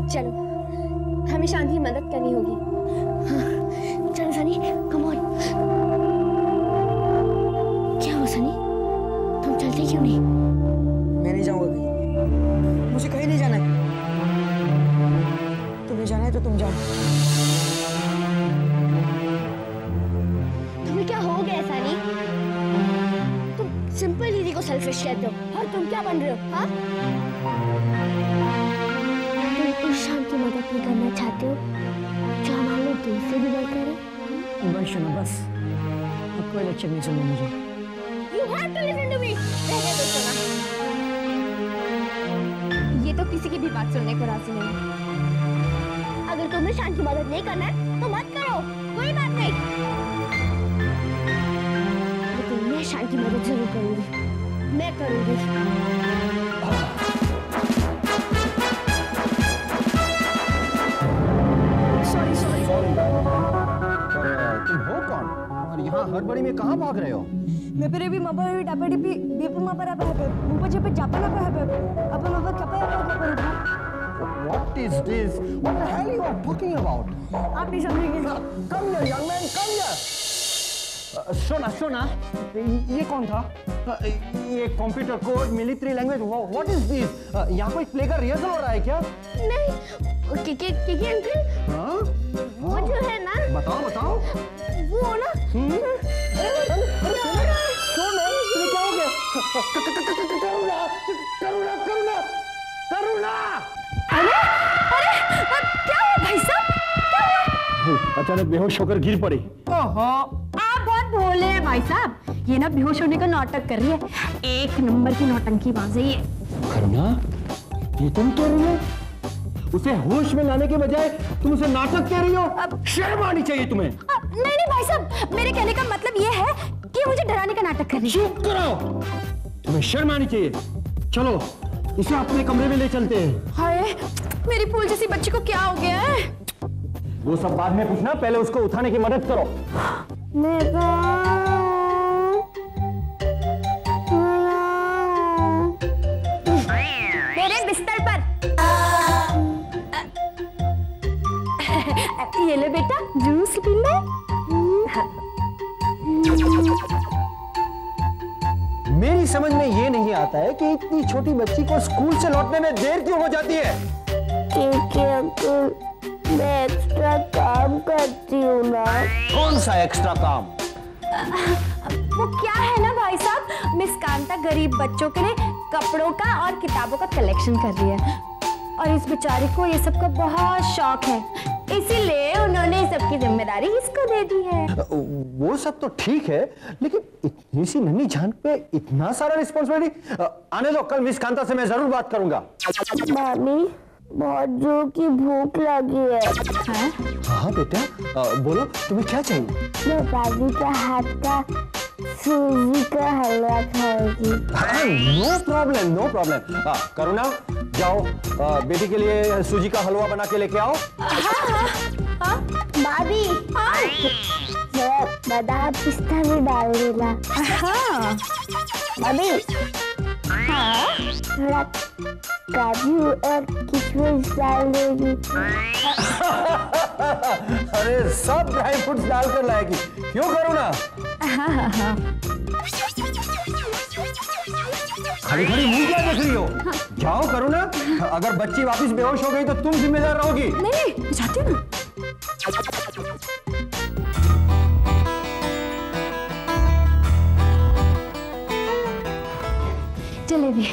चलो, हमें शांति की मदद करनी होगी। हाँ, चलो सनी, कम ऑन। क्या हुआ सनी, तुम चलते क्यों नहीं? मैं नहीं जाऊंगा कहीं, मुझे कहीं नहीं जाना है। तुम्हें जाना है तो तुम जाओ। तुम्हें क्या हो गया सनी? तुम सिंपल दीदी को सेल्फिश कहते हो और तुम क्या बन रहे हो? हाँ, तुम ईशान की मदद नहीं करना चाहते हो जो हमारे लिए दिल से भी बढ़कर है? बस सुनो, बस अब कोई लेक्चर नहीं सुनना मुझे। You have to listen to me. रहने दो सुना। ये तो किसी की भी बात सुनने को राजी नहीं है। अगर तुम्हें ईशान की मदद नहीं करना है तो मत करो, कोई बात नहीं। लेकिन मैं ईशान की मदद जरूर करूंगी, मैं करूंगी। तुम हो कौन और यहाँ हड़बड़ी में कहाँ भाग रहे हो? मेरे मबर डापडिपी बीपू मपर apa मुझे जब जापान apa apa मबर क्या apa What is this? What the hell you are talking about? आप नहीं समझेंगे। Come here, young man, come here. सोना, ये कौन था? ये computer code, military language, what is this? यहाँ कोई प्ले का रिहर्सल हो रहा है क्या? नहीं, किकी अंकल, हाँ? वो जो है ना, बताओ। वो ना, सोना, ये क्या हो गया? करुणा! अरे, क्या हुआ भाई साहब? क्या हुआ? अचानक बेहोश होकर गिर पड़ी। ओहो, आप बहुत भोले हैं भाई साहब। ये ना बेहोश होने का नाटक कर रही है, एक नंबर की नौटंकी बाज है ये। करुणा, ये तुम कह रही हो? उसे होश में लाने के बजाय तुम उसे नाटक कह रही हो? शर्म आनी चाहिए तुम्हें। नहीं भाई साहब, मेरे कहने का मतलब ये है कि मुझे डराने का नाटक कर रही है। चुप करो, तुम्हें शर्म आनी चाहिए। चलो, इसे अपने कमरे में ले चलते हैं। हाय, मेरी फूल जैसी बच्ची को क्या हो गया है? वो सब बाद में पूछना, पहले उसको उठाने की मदद करो। मेरे बिस्तर पर। ये ले बेटा, जूस पीना। मेरी समझ में ये नहीं आता है कि इतनी छोटी बच्ची को स्कूल से लौटने में देर क्यों हो जाती है? क्योंकि अंकल, मैं एक्स्ट्रा काम करती हूँ ना। कौन सा एक्स्ट्रा काम? वो क्या है ना भाई साहब, मिस कांता गरीब बच्चों के लिए कपड़ों का और किताबों का कलेक्शन कर रही है और इस बेचारी को ये सब का बहुत शौक है, इसीलिए उन्होंने सबकी जिम्मेदारी इसको दे दी है। वो सब तो ठीक है, लेकिन इतनी सी नन्ही जान पे इतना सारा रिस्पॉन्सिबिलिटी। आने दो, कल मिस कांता से मैं जरूर बात करूंगा। मामी, बहुत जोर की भूख लगी है। हाँ बेटा, बोलो तुम्हें क्या चाहिए? मैं दादी के हाथ का सूजी का हलवा खाऊंगी। No problem. करुणा, जाओ बेटी के लिए सूजी का हलवा बना के लेके आओ। भाभी, बादाम पिस्ता भी डाल देना। भाभी, थोड़ा काजू और किशमिश डाल देगी। अरे सब ड्राई फ्रूट्स डालकर लाएगी, क्यों करुणा? खड़ी मुंह क्या देख रही हो? जाओ करुणा, अगर बच्ची वापस बेहोश हो गई तो तुम जिम्मेदार रहोगी। नहीं, मैं जाती हूँ ना। चले भी।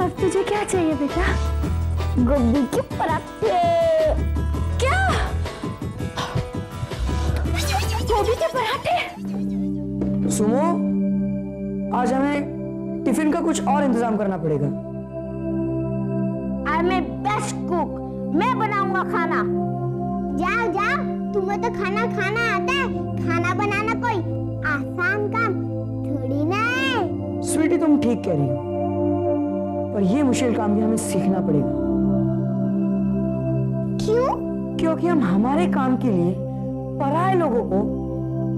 अब तुझे क्या चाहिए बेटा? गोभी के पराठे। क्या? गोभी के पराठे? सुमो, आज हमें टिफिन का कुछ और इंतजाम करना पड़ेगा। I am a best cook, मैं बनाऊंगा खाना। जाओ, तुम्हें तो खाना आता है। खाना बनाना कोई आसान काम थोड़ी ना है। स्वीटी, तुम ठीक कह रही हो, पर ये मुश्किल काम भी हमें सीखना पड़ेगा। क्यों? क्योंकि हम हमारे काम के लिए पराये लोगों को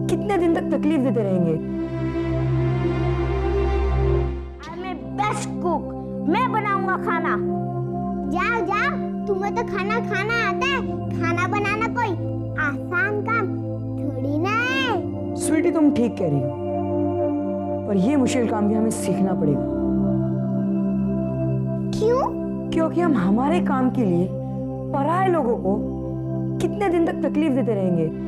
कितने दिन तक तकलीफ देते रहेंगे। I am a best best cook, मैं बनाऊंगा खाना। जाओ जाओ, तुम्हें तो खाना खाना आता है। खाना बनाना कोई आसान काम थोड़ी ना है। स्वीटी तुम ठीक कह रही हो, पर ये मुश्किल काम भी हमें सीखना पड़ेगा। क्यों? क्योंकि हम हमारे काम के लिए पराये लोगों को कितने दिन तक तकलीफ देते रहेंगे।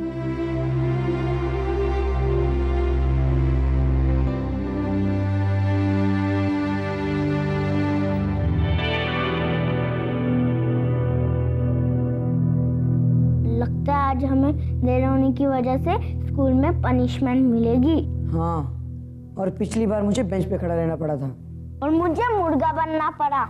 लगता है आज हमें देर होने की वजह से स्कूल में पनिशमेंट मिलेगी। हाँ, और पिछली बार मुझे बेंच पे खड़ा रहना पड़ा था। और मुझे मुर्गा बनना पड़ा।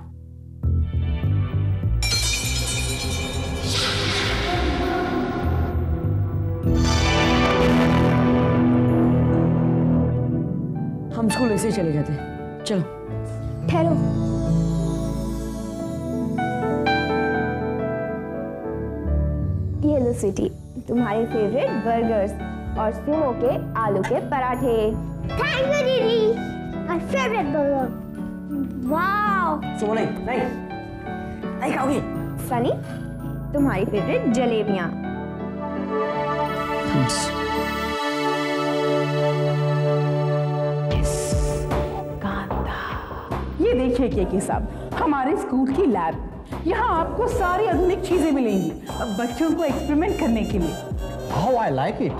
हम स्कूल ऐसे ही चले जाते हैं, चलो। ठहरो, ये लो स्वीटी, तुम्हारे फेवरेट बर्गर्स और सुमो के आलू के पराठे। थैंक यू दीदी। My favourite burger. वाओ। सुनो, नहीं खाओगी। सनी, तुम्हारी फेवरेट जलेबियां। ये देखिए केके साहब, हमारे स्कूल की लैब। यहाँ आपको सारी आधुनिक चीजें मिलेंगी बच्चों को एक्सपेरिमेंट करने के लिए। How I like it.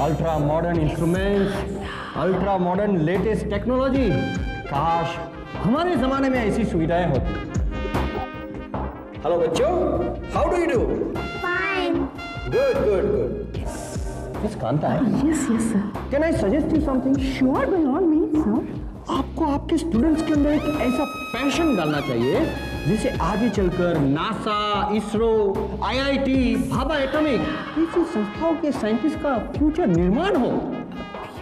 Ultra modern instruments, ultra modern latest technology. काश हमारे जमाने में ऐसी सुविधाएं होती। हेलो बच्चों, how do you do? Fine. Good good good. Miss Kanta है? Yes yes sir. Can I suggest you something? Sure, by all means sir. आपको आपके स्टूडेंट्स के अंदर एक ऐसा पैशन डालना चाहिए जिसे आगे चलकर NASA, ISRO, IIT, Bhabha atomic ऐसी संस्थाओं के साइंटिस्ट का फ्यूचर निर्माण हो।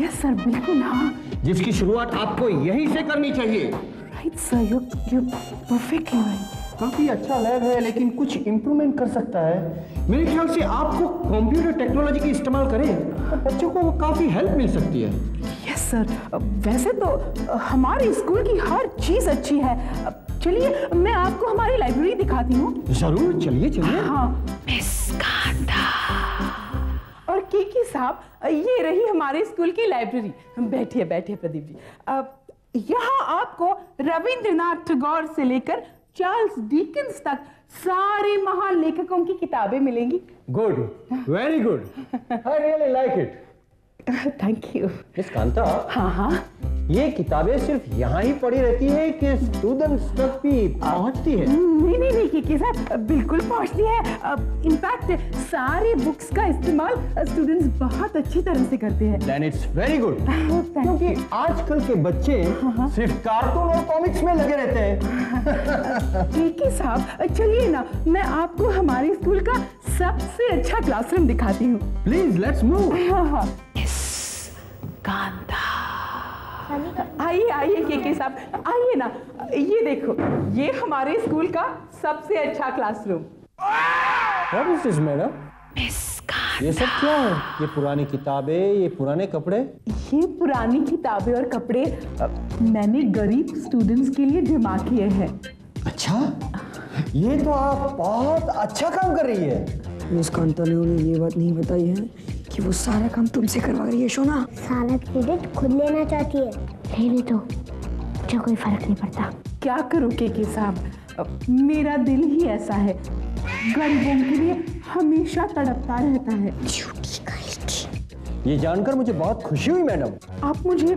यस सर, बिल्कुल। हाँ, जिसकी शुरुआत आपको यहीं से करनी चाहिए। Right sir, you perfectly right. काफी अच्छा लैब है, लेकिन कुछ इम्प्रूवमेंट कर सकता है। मेरे ख्याल से आपको कंप्यूटर टेक्नोलॉजी का इस्तेमाल करें तो बच्चों को काफी हेल्प मिल सकती है। यस सर, वैसे तो हमारे स्कूल की हर चीज अच्छी है। चलिए मैं आपको हमारी लाइब्रेरी दिखाती हूँ। जरूर, चलिए चलिए। हाँ मिस कांता और केके साहब, ये रही हमारे स्कूल की लाइब्रेरी। बैठिए बैठिए प्रदीप जी। यहाँ आपको रविंद्रनाथ टैगोर से लेकर चार्ल्स डिकेंस तक सारे महान लेखकों की किताबें मिलेंगी। Good, very good, I really like it. Thank you. Miss Kanta, हाँ हाँ, ये किताबें सिर्फ यहाँ ही पड़ी रहती है कि स्टूडेंट्स तक भी पहुँचती है? नहीं केके साहब, बिल्कुल पहुँचती है। इनफैक्ट सारे बुक्स का इस्तेमाल स्टूडेंट्स बहुत अच्छी तरह से करते हैं। Then it's very good. क्योंकि आजकल के बच्चे सिर्फ कार्टून और कॉमिक्स में लगे रहते हैं। केके साहब, चलिए ना, मैं आपको हमारे स्कूल का सबसे अच्छा क्लासरूम दिखाती हूँ। Please, let's move. हाँ। कांता, आइए आइए केके साहब, आइए ना। ये देखो, ये हमारे स्कूल का सबसे अच्छा classroom. What is this, madam? ये सब क्या है? ये पुरानी किताबें, ये पुराने कपड़े? ये पुरानी किताबें और कपड़े मैंने गरीब स्टूडेंट्स के लिए जमा किए हैं। अच्छा, ये तो आप बहुत अच्छा काम कर रही है। मिस कांता ने उन्हें ये बात नहीं बताई है कि वो सारा काम तुमसे करवा रही है। शोना, सारा क्रेडिट खुद लेना चाहती है। लेने तो मुझे कोई फर्क नहीं पड़ता। क्या करूं केके साहब, मेरा दिल ही ऐसा है, गरीबों के लिए हमेशा तड़पता रहता है। ये जानकर मुझे बहुत खुशी हुई मैडम। आप मुझे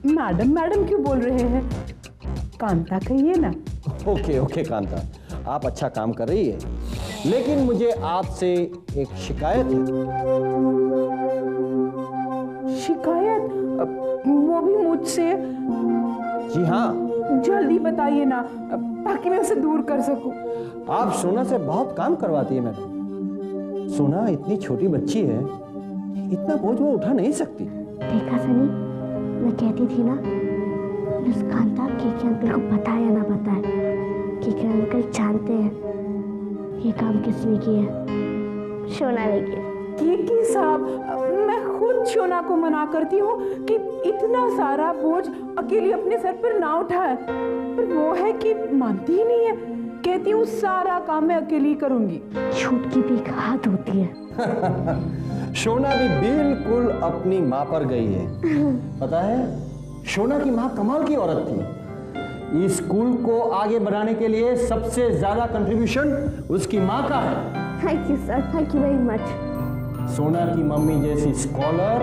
मैडम मैडम क्यों बोल रहे हैं? कांता कहिए ना। ओके ओके कांता, आप अच्छा काम कर रही है, लेकिन मुझे आपसे एक शिकायत है। शिकायत? वो भी मुझसे? जी हाँ। जल्दी बताइए ना, ताकि मैं उसे दूर कर सकूं। आप सोना से बहुत काम करवाती है मैडम। सोना इतनी छोटी बच्ची है, इतना बोझ वो उठा नहीं सकती। देखा सनी, मैं कहती थी ना, मिस कांता केके अंकल को पता है या ना पता है, केके अंकल जानते हैं ये काम किसने किया है। सोना ने किया। के साहब, मैं खुद शोना को मना करती हूँ कि इतना सारा बोझ अकेली अपने सर पर ना उठाए, पर वो है कि मानती ही नहीं है। कहती हूँ सारा काम मैं अकेली करूंगी। छूट की भी एक हाथ होती है। शोना भी बिल्कुल अपनी माँ पर गई है। पता है, शोना की माँ कमाल की औरत थी। इस स्कूल को आगे बढ़ाने के लिए सबसे ज्यादा कंट्रीब्यूशन उसकी माँ का है। Thank you sir, thank you very much. सोना की मम्मी जैसी स्कॉलर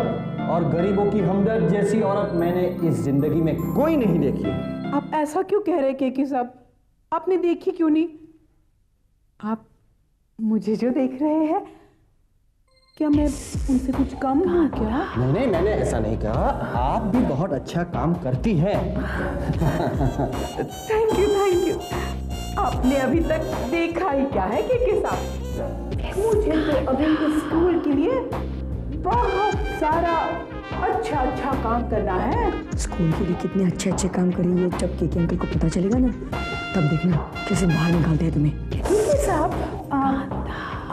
और गरीबों की हमदर्द जैसी औरत मैंने इस जिंदगी में कोई नहीं देखी। आप ऐसा क्यों कह रहे केके साहब? आपने देखी क्यों नहीं? आप मुझे जो देख रहे हैं, क्या मैं उनसे कुछ कम हूँ क्या? नहीं, मैंने ऐसा नहीं कहा। आप भी बहुत अच्छा काम करती हैं। Thank you. आपने अभी तक देखा ही क्या है केके साहब? मुझे तो अभी इस स्कूल के लिए बहुत सारा अच्छा काम करना है। स्कूल के लिए कितने अच्छे काम करेंगे, जब केके अंकल को पता चलेगा ना, तब देखना कैसे बाहर निकालते हैं तुम्हें। केके साहब,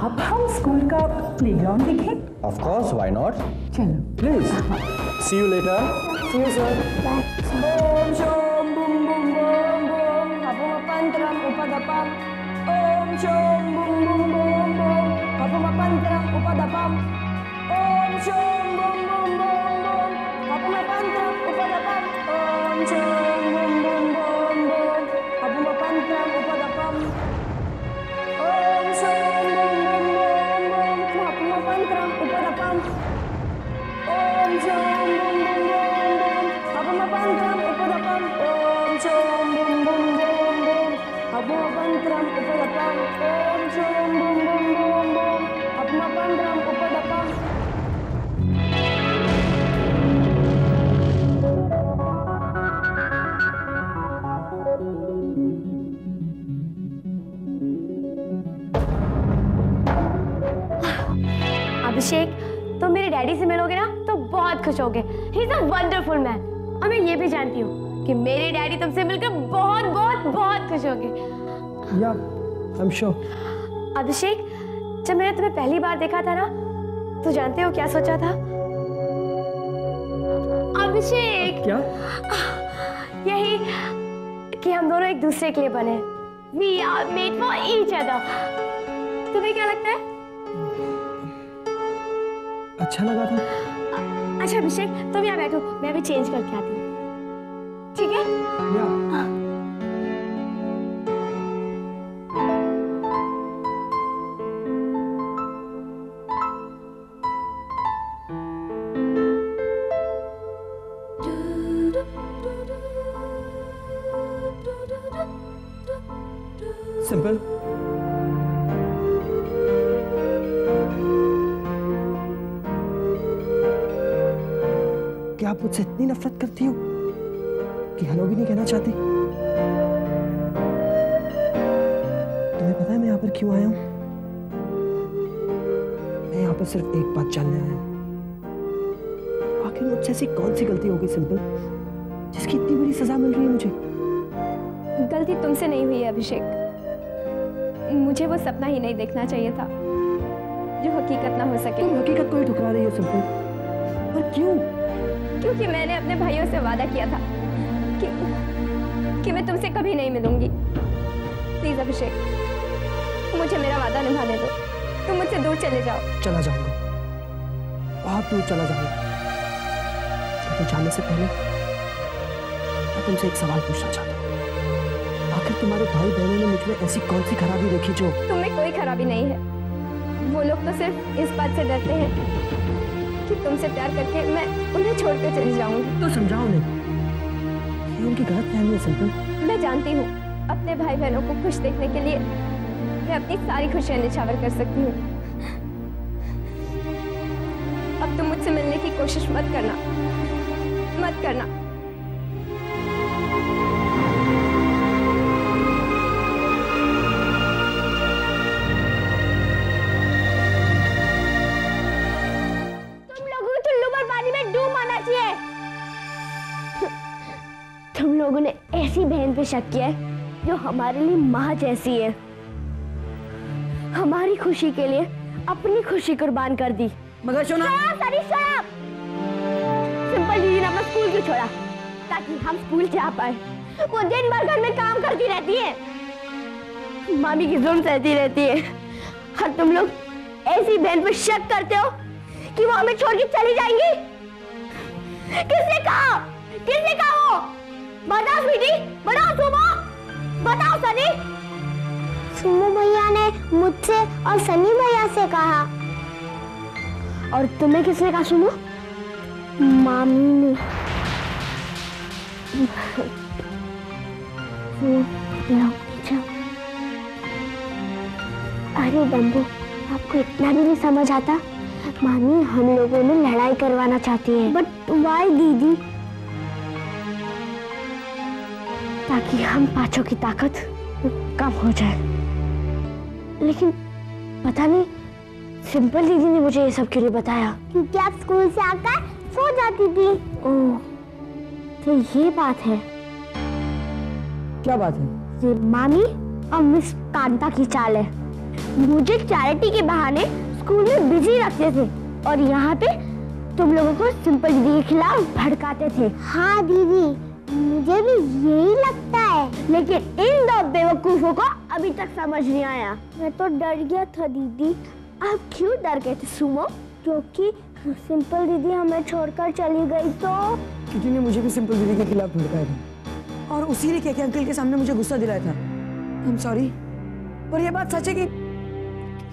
अब हम स्कूल का प्लेग्राउंड देखें? Of course, why not? चलो। Please. See you later. See you, sir. ओम शोम बुम बुम बम बम हपमपंतरम उपदपम। ओम शोम बुम बुम बम बम हपमपंतरम उपदपम। ओम शोम बुम बुम बम बम हपमपंतरम उपदपम। ओम शोम बुम बुम बम बम हपमपंतरम उपदपम। ओम शोम बुम बुम बम बम हपमपंतरम उपदपम। ओम शोम बुम बुम बम बम हपमपंतरम उपदपम। ओम शोम बुम बुम बम बम हपमपंतरम उपदपम। ओम शोम बुम बुम बम बम हपमपंतरम उपदपम। अभिषेक, तुम मेरे डैडी से मिलोगे ना तो बहुत खुश होगे। He is a wonderful man. और मैं ये भी जानती हूँ कि मेरे डैडी तुमसे मिलकर बहुत बहुत बहुत खुश होंगे। Yeah, I'm sure. अभिषेक, जब मैंने तुम्हें पहली बार देखा था ना, तो जानते हो क्या सोचा था? अभिषेक, क्या? यही कि हम दोनों एक दूसरे के लिए बने। We are made for each other. तुम्हें क्या लगता है? अच्छा लगा था। अच्छा अभिषेक, तुम यहाँ बैठो, मैं अभी चेंज करके आती हूँ, ठीक है? सिंपल। क्या आप मुझसे इतनी नफरत करती हो कि हेलो भी नहीं कहना चाहती? तुम्हें पता है मैं यहाँ पर क्यों आया हूँ? मैं यहाँ पर सिर्फ एक बात जानने आया हूँ। आखिर मुझसे ऐसी कौन सी गलती हो गई सिंपल, जिसकी इतनी बड़ी सजा मिल रही है मुझे? गलती तुमसे नहीं हुई है अभिषेक। मुझे वो सपना ही नहीं देखना चाहिए था जो हकीकत ना हो सके। तुम हकीकत को ही ठुकरा रही हो सिंपल। और क्यों? क्योंकि मैंने अपने भाइयों से वादा किया था कि मैं तुमसे कभी नहीं मिलूंगी। प्लीज अभिषेक, मुझे मेरा वादा निभाने दो। तुम मुझसे दूर चले जाओ। चला जाऊंगा, बहुत दूर चला जाऊंगा। लेकिन जाने से पहले मैं तुमसे एक सवाल पूछना चाहता हूँ। आखिर तुम्हारे भाई बहनों ने मुझमें ऐसी कौन सी खराबी देखी जो? तुम्हें कोई खराबी नहीं है। वो लोग तो सिर्फ इस बात से डरते हैं कि तुमसे प्यार करके मैं उन्हें छोड़कर चली जाऊंगी। तो समझाओ उन्हें, ये उनकी गलत फहमी है सिंपल। मैं जानती हूँ अपने भाई बहनों को खुश देखने के लिए मैं अपनी सारी खुशियां निछावर कर सकती हूँ। अब तुम मुझसे मिलने की कोशिश मत करना, मत करना। तुम लोगों को टुल्लू पर पानी में डूब मरना चाहिए। तुम लोगों ने ऐसी बहन पे शक किया है जो हमारे लिए माँ जैसी है। हमारी खुशी के लिए अपनी खुशी कुर्बान कर दी। मगर सुनो सनी शराब। सिंपल दीदी ने अपना स्कूल क्यों छोड़ा? ताकि हम स्कूल जा पाए। वो दिन भर घर में काम करती रहती है, मामी की जुल्म सहती रहती है, और तुम लोग ऐसी बहन पर शक करते हो कि वो हमें छोड़ के चली जाएंगी। किसने कहा? किसने कहा वो? बताओ स्वीटी, बताओ सुमो, बताओ सनी। सुमो भैया ने मुझसे और सनी भैया से कहा। और तुम्हें किसने कहा सुमो? मामी ने। अरे बंबू, आपको इतना भी नहीं समझ आता? मामी हम लोगों में लड़ाई करवाना चाहती है। बट वाई दीदी? ताकि हम पांचों की ताकत कम हो जाए। लेकिन पता नहीं सिंपल दीदी ने मुझे ये सब क्यों नहीं बताया। क्योंकि आप स्कूल से आकर सो जाती थी। ओह, तो ये बात है। क्या बात है? ये मामी और मिस कांता की चाल है। मुझे चैरिटी के बहाने स्कूल में बिजी रखते थे और यहाँ पे तुम लोगों को सिंपल दीदी के खिलाफ भड़काते थे। हाँ दीदी, मुझे भी यही लगता है। लेकिन इन दो बेवकूफों को अभी तक समझ नहीं आया। मैं तो डर गया था दीदी। आप क्यों डर गए थे सुमो? क्योंकि सिंपल दीदी हमें छोड़कर चली गई तो। किटी ने मुझे भी सिंपल दीदी के खिलाफ भड़काया था और उसी ने केके अंकल के सामने मुझे गुस्सा दिलाया था। आई एम सॉरी, पर यह बात सच है कि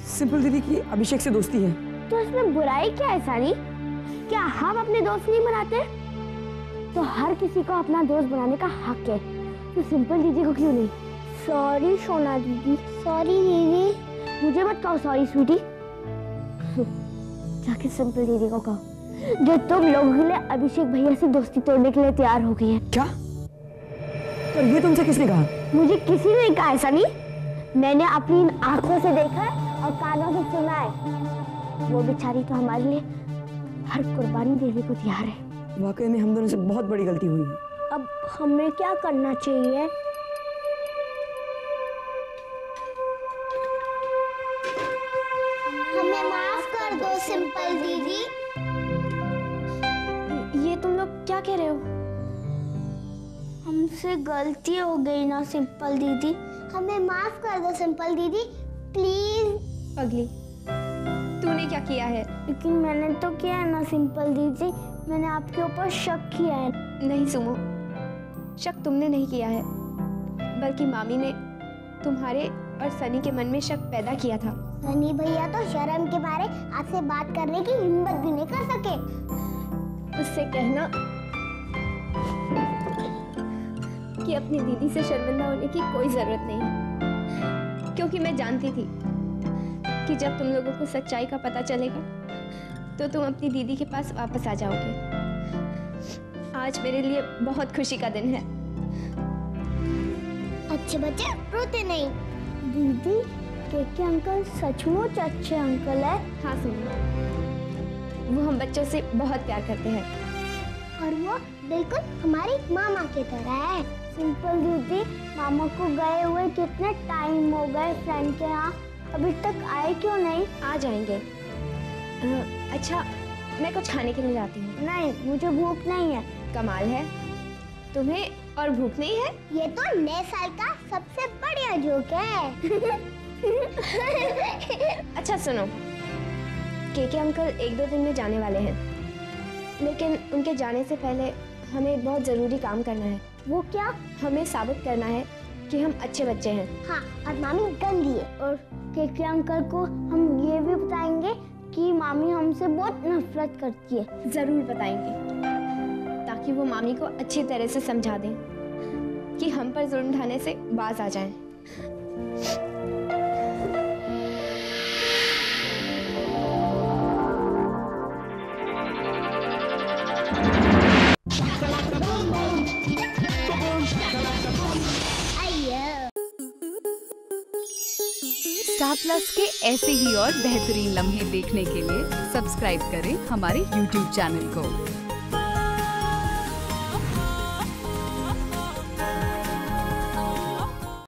सिंपल दीदी की अभिषेक से दोस्ती है। तो इसमें बुराई क्या है सानी? क्या हम अपने दोस्त नहीं बनाते? तो हर किसी को अपना दोस्त बनाने का हक है, तो सिंपल दीदी को क्यों नहीं? सॉरी सोना दीदी। सॉरी दीदी। मुझे मत कहो सॉरी स्वीटी। जाके सिंपल दीदी को कहो जो तुम लोगों के लिए अभिषेक भैया से दोस्ती तोड़ने के लिए तैयार हो गई है। क्या? पर ये तुमसे किसने कहा? मुझे किसी ने नहीं कहा ऐसा नहीं। मैंने अपनी आंखों से देखा है और कानों से सुना है। वो बेचारी तो हमारे लिए हर कुर्बानी देने को तैयार है। वाकई में हम दोनों से बहुत बड़ी गलती हुई है। अब हमें क्या करना चाहिए? हमें माफ कर दो सिंपल दीदी। ये तुम लोग क्या कह रहे हो? हमसे गलती हो गई ना सिंपल दीदी। हमें माफ कर दो सिंपल दीदी, प्लीज। पगली, तूने क्या किया है? लेकिन मैंने तो किया है ना सिंपल दीदी। मैंने आपके ऊपर शक किया है। नहीं सुमो, शक तुमने नहीं किया है, बल्कि मामी ने तुम्हारे और सनी के मन में शक पैदा किया था। सनी भैया तो शर्म के मारे आपसे बात करने की हिम्मत भी नहीं कर सके। उससे कहना कि अपनी दीदी से शर्मिंदा होने की कोई जरूरत नहीं है, क्योंकि मैं जानती थी कि जब तुम लोगों को सच्चाई का पता चलेगा तो तुम अपनी दीदी के पास वापस आ जाओगे। आज मेरे लिए बहुत खुशी का दिन है। अच्छे बच्चे रोते नहीं। दीदी, केके अंकल सचमुच अच्छे अंकल है। हाँ सुनो, वो हम बच्चों से बहुत प्यार करते हैं। और वो बिल्कुल हमारी मामा की तरह है। सिंपल दीदी, मामा को गए हुए कितने टाइम हो गए फ्रेंड के यहाँ, अभी तक आए क्यों नहीं? आ जाएंगे। अच्छा, मैं कुछ खाने के लिए जाती हूँ। नहीं, मुझे भूख नहीं है। कमाल है, तुम्हें और भूख नहीं है? ये तो नए साल का सबसे बढ़िया जोक है। अच्छा सुनो, केके अंकल 1-2 दिन में जाने वाले हैं, लेकिन उनके जाने से पहले हमें एक बहुत ज़रूरी काम करना है। वो क्या? हमें साबित करना है कि हम अच्छे बच्चे हैं। हाँ, और मामी गंदी है। और केके अंकल को हम ये भी बताएंगे कि मामी हमसे बहुत नफरत करती है। ज़रूर बताएंगे, ताकि वो मामी को अच्छी तरह से समझा दें कि हम पर जुल्म ढाने से बाज आ जाएं। स्टार प्लस के ऐसे ही और बेहतरीन लम्हे देखने के लिए सब्सक्राइब करें हमारे YouTube चैनल को।